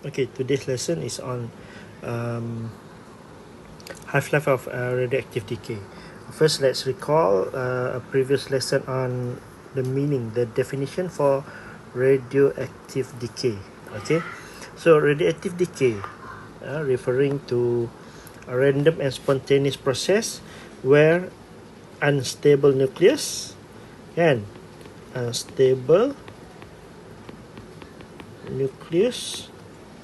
Okay, today's lesson is on half-life of radioactive decay. First, let's recall a previous lesson on the meaning, the definition for radioactive decay. Okay, so radioactive decay, referring to a random and spontaneous process where unstable nucleus and unstable nucleus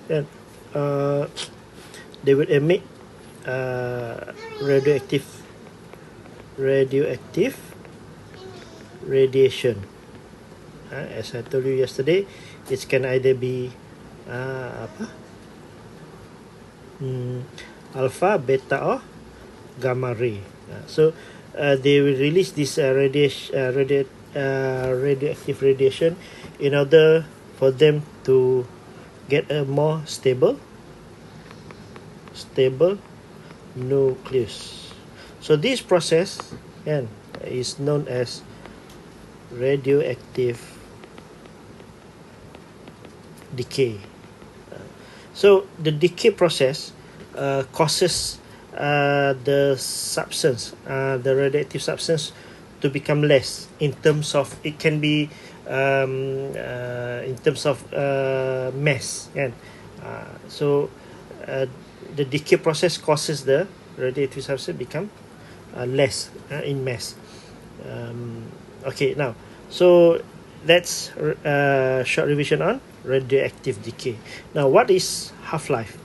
and they will emit radioactive radiation. As I told you yesterday, it can either be alpha, beta, or gamma ray. So they will release this radioactive radiation in order for them to get a more stable nucleus. So this process is known as radioactive decay. So the decay process causes the substance, the radioactive substance, to become less in terms of, it can be in terms of mass. So the decay process causes the radioactive substance become less in mass. Okay, now, so that's short revision on radioactive decay. Now, what is half-life?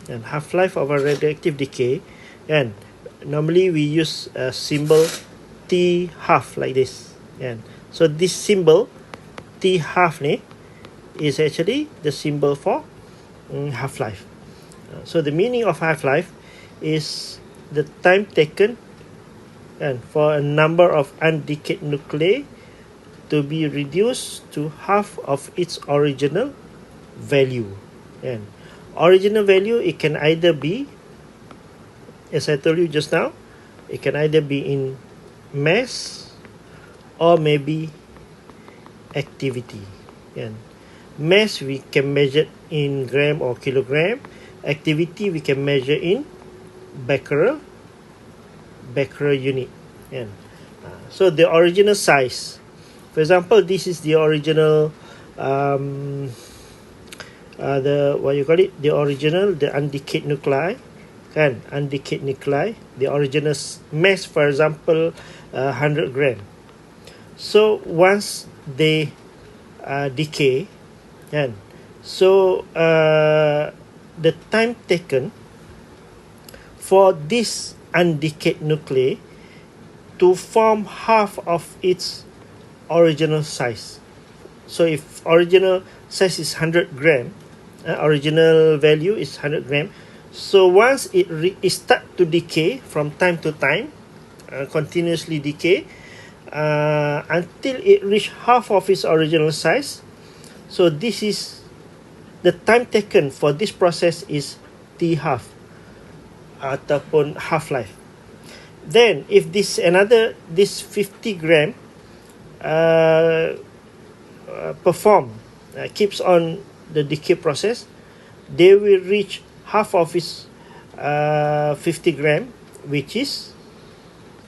And half-life of a radioactive decay, and normally we use a symbol T half like this. And so this symbol T half is actually the symbol for half-life. So the meaning of half-life is the time taken and for a number of undecayed nuclei to be reduced to half of its original value. And original value, it can either be, as I told you just now, it can either be in mass or maybe activity. And mass we can measure in gram or kilogram. Activity we can measure in becquerel unit. So the original size, for example, this is the original the undecayed nuclei, undecayed nuclei, the original mass, for example, 100 gram. So once they decay, so the time taken for this undecayed nuclei to form half of its original size. So if original size is 100 gram, original value is 100 gram. So once it start to decay from time to time, continuously decay, until it reach half of its original size. So this is the time taken for this process is T half ataupun half-life. Then if this 50 gram keeps on the decay process, they will reach half of its 50 gram, which is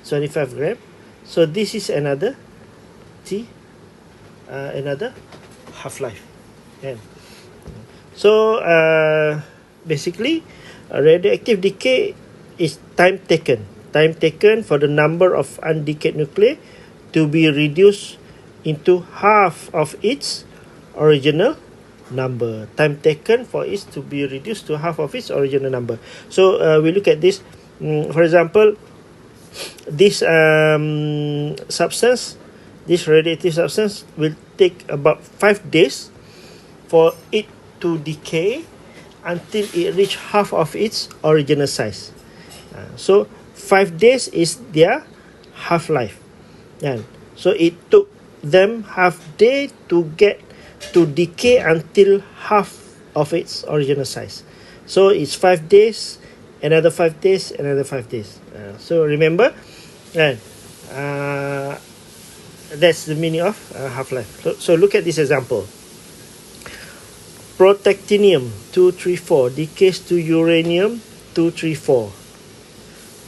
25 gram. So this is another another half-life. So basically, radioactive decay is time taken for the number of undecayed nuclei to be reduced into half of its original number. Time taken for it to be reduced to half of its original number. So we look at this. For example, this substance, this radioactive substance, will take about 5 days for it to decay until it reach half of its original size. So 5 days is their half-life. So it took them half day to get to decay until half of its original size. So it's 5 days, another 5 days, another 5 days. So remember, that's the meaning of half-life. So look at this example. protactinium 234 decays to uranium 234,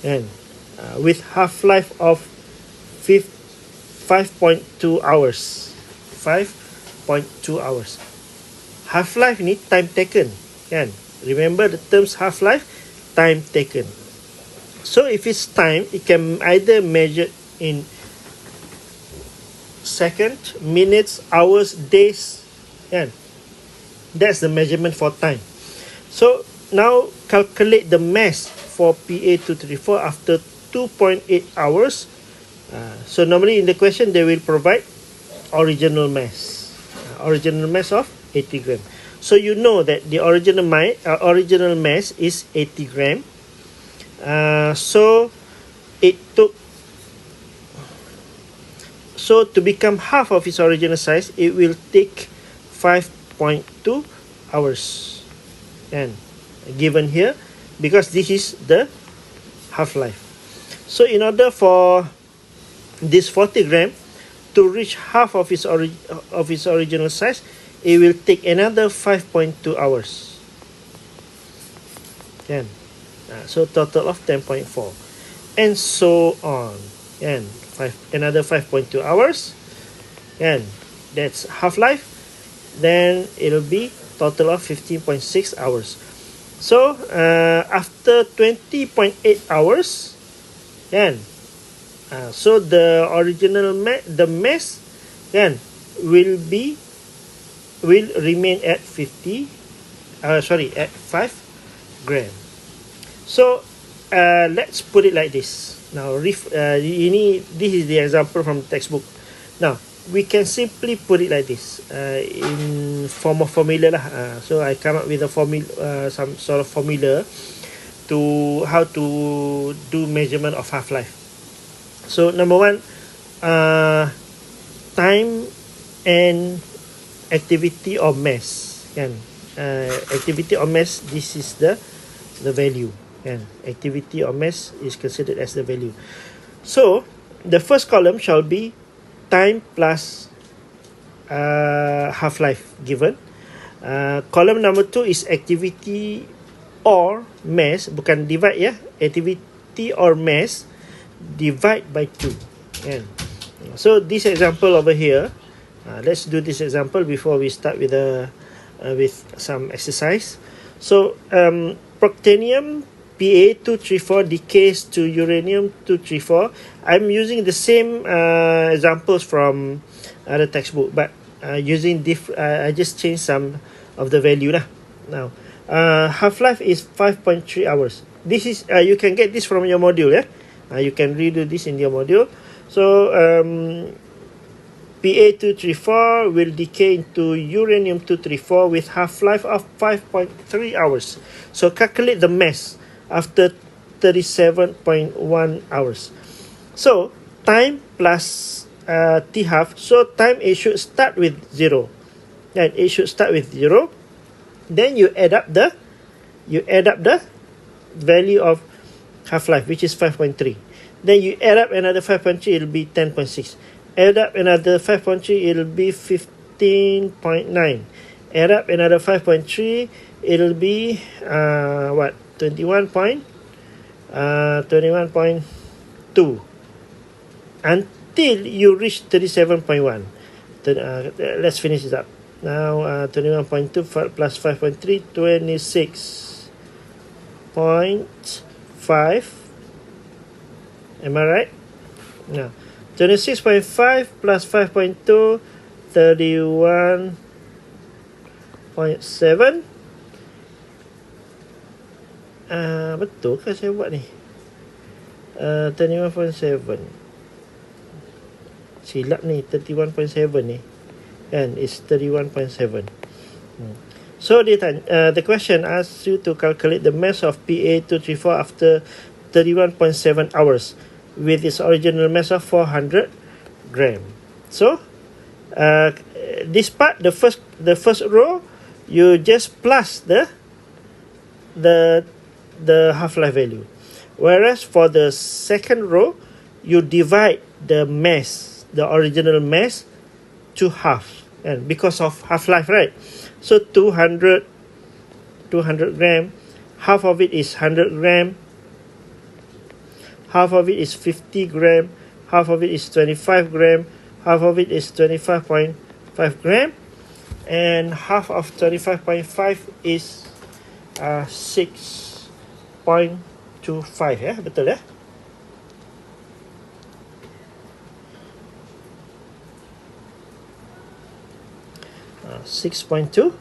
and with half-life of 5.2 hours. 5.2 hours. Half-life ni time taken, kan? Remember the terms half-life, time taken. So if it's time, it can either measure in second, minutes, hours, days, kan? That's the measurement for time. So now calculate the mass for Pa234 after 2.8 hours. So normally in the question they will provide original mass of 80 gram. So you know that the original mass is 80 gram. So to become half of its original size, it will take 5.2 hours, and given here because this is the half-life. So in order for this 40 gram to reach half of its original size, it will take another 5.2 hours. And so total of 10.4, and so on. And another 5.2 hours, and that's half-life. Then it'll be total of 15.6 hours. So after 20.8 hours, and so the original mass then will remain at 5 gram. So let's put it like this. Now this is the example from the textbook. Now we can simply put it like this in form of formula lah. So I come up with a formula, some sort of formula to how to do measurement of half-life. So number one, time and activity or mass. Kan? Activity or mass, this is the value. Kan? Activity or mass is considered as the value. So the first column shall be time plus half-life given. Column number 2 is activity or mass, bukan divide ya. Activity or mass divide by 2. Yeah. So this example over here, let's do this example before we start with some exercise. So protactinium Pa234 decays to uranium 234. I'm using the same examples from the textbook, but using I just changed some of the value lah. Now half-life is 5.3 hours. This is you can get this from your module, yeah. You can redo this in your module. So Pa234 will decay into uranium 234 with half-life of 5.3 hours. So calculate the mass after 37.1 hours. So time plus t half. So time, it should start with 0. And it should start with 0. Then you add up the value of half-life, which is 5.3. Then you add up another 5.3, it'll be 10.6. Add up another 5.3, it'll be 15.9. Add up another 5.3, it'll be 21.2 until you reach 37.1. Let's finish it up. Now 21.2 plus 5.3, 26.5. Am I right? No. 26.5 plus 5.2, 31.7. Betul ke saya buat ni? 31.7. Silap ni, 31.7 ni. And it's 31.7. So the question asks you to calculate the mass of Pa234 after 31.7 hours with its original mass of 400 gram. So this part, the first row, you just plus the half-life value, whereas for the second row you divide the mass, the original mass, to half, and because of half-life, right? So 200 gram, half of it is 100 gram, half of it is 50 gram, half of it is 25 gram, half of it is 25.5 gram, and half of 25.5 is 6.25, ya, betul ya? 6.25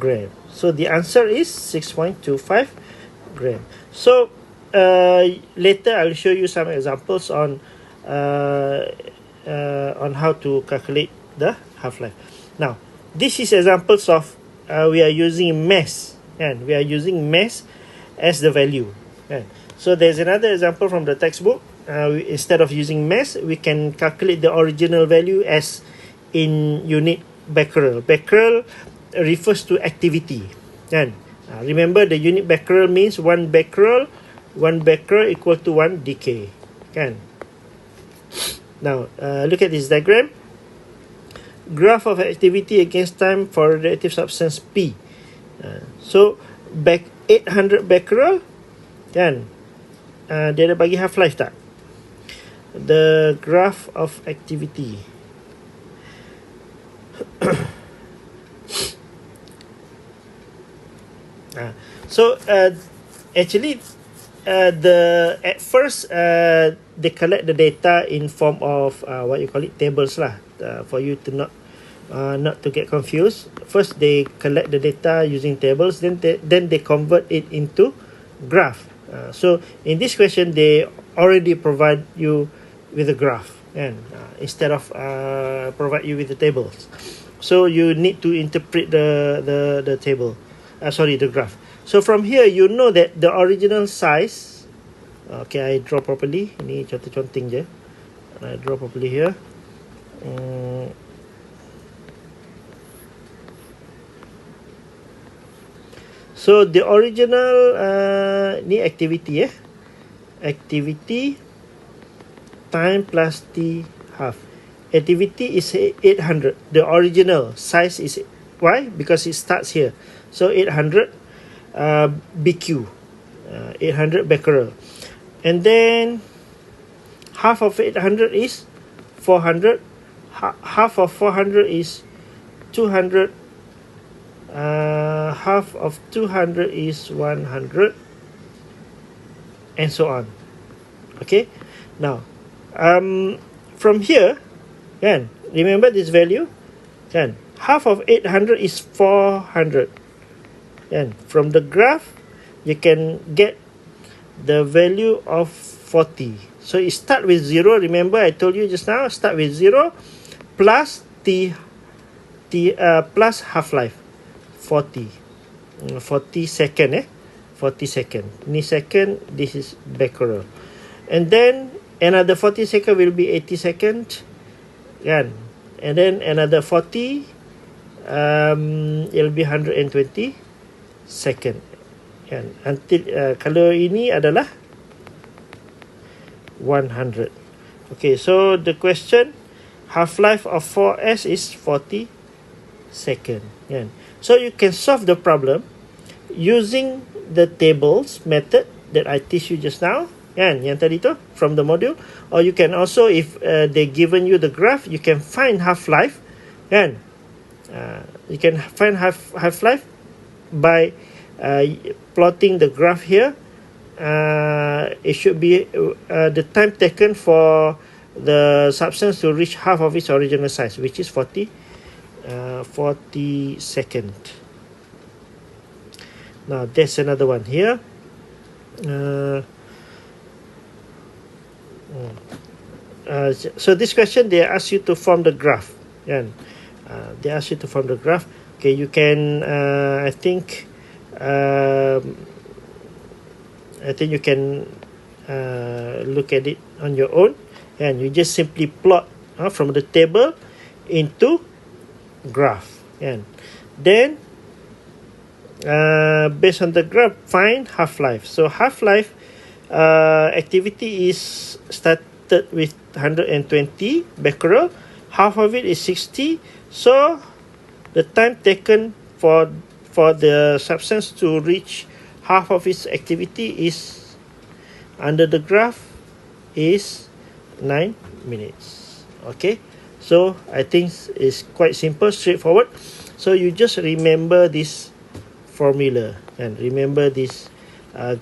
gram. So the answer is 6.25 gram. So later I'll show you some examples on how to calculate the half-life. Now, this is examples of we are using mass, and we are using mass as the value. So there's another example from the textbook. Instead of using mass, we can calculate the original value as in unit becquerel. Becquerel refers to activity. Remember, the unit becquerel means 1 becquerel equal to 1 decay. Now, look at this diagram. Graph of activity against time for radioactive substance P. So, 800 becquerel, dia ada bagi half-life tak? The graph of activity. So actually at first they collect the data in form of what you call it, tables lah, for you to not to get confused. First they collect the data using tables, then they convert it into graph. So in this question they already provide you with a graph, and instead of provide you with the tables. So you need to interpret the table, the graph. So from here you know that the original size. Okay, I draw properly. Ini contoh-conting je. I draw properly here. So the original ni activity activity time plus T half. Activity is 800. The original size is, why? Because it starts here. So 800 BQ, 800 becquerel. And then half of 800 is 400. Half of 400 is 200. Half of 200 is 100, and so on. Okay, now from here, remember this value, half of 800 is 400, and from the graph you can get the value of 40. So it start with 0. Remember I told you just now, start with 0 plus T plus half-life 40 second 40 second. Ni second, this is becquerel. And then another 40 second will be 80 second, and then another 40 it'll be 120 second, until kalau ini adalah 100. Okay, so the question, half-life of 4S is 40 second. So you can solve the problem using the tables method that I teach you just now, yang tadi tu from the module. Or you can also, if they given you the graph, you can find half-life, you can find half-life by plotting the graph here. It should be the time taken for the substance to reach half of its original size, which is 40 second. Now there's another one here. So this question, they ask you to form the graph. They ask you to form the graph. Okay, you can I think you can look at it on your own, and you just simply plot from the table into graph, and then based on the graph, find half-life. So half-life activity is started with 120 becquerel. Half of it is 60. So the time taken for the substance to reach half of its activity is, under the graph, is 9 minutes. Okay, so I think it's quite simple, straightforward. So you just remember this formula and remember this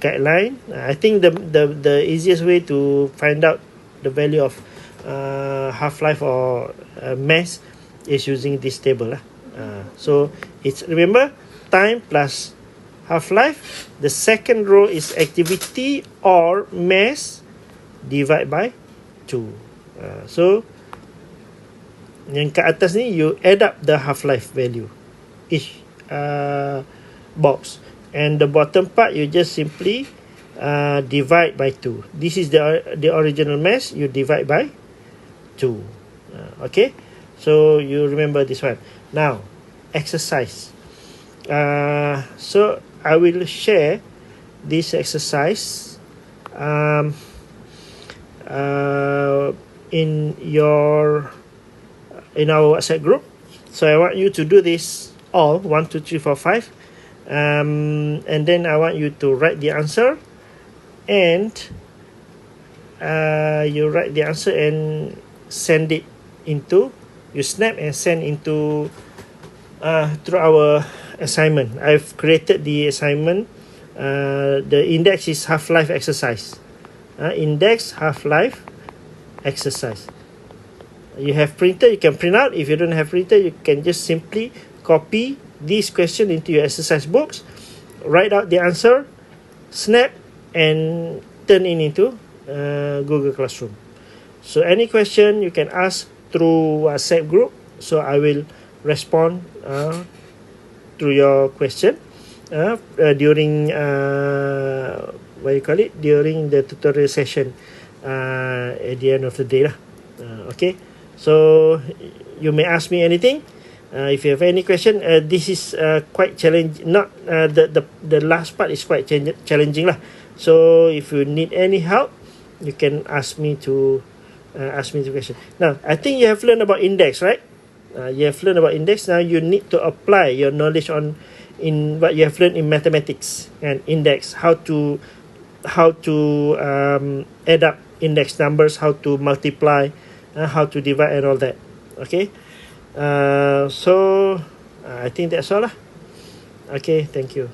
guideline. I think the easiest way to find out the value of half-life or mass is using this table. So it's, remember, time plus half-life. The second row is activity or mass divide by 2. So yang kat atas ni, you add up the half-life value each box, and the bottom part you just simply divide by 2. This is the original mass, you divide by 2. Okay, so you remember this one. Now exercise. So I will share this exercise in our WhatsApp group. So I want you to do this all 1, 2, 3, 4, 5, and then I want you to write the answer, and you write the answer and send it into, you snap and send into through our assignment. I've created the assignment. The index is half-life exercise. Index half-life exercise. You have printer, you can print out. If you don't have printer, you can just simply copy this question into your exercise books, write out the answer, snap, and turn it into Google Classroom. So any question you can ask through WhatsApp group. So I will respond to your question during during the tutorial session at the end of the day lah. Okay, so you may ask me anything. If you have any question, this is quite challenging. Not the last part is quite challenging lah. So if you need any help, you can ask me the question. Now I think you have learned about index, right? You have learned about index. Now you need to apply your knowledge in what you have learned in mathematics and index. How to add up index numbers, how to multiply, how to divide, and all that. Okay. So I think that's all lah. Okay, thank you.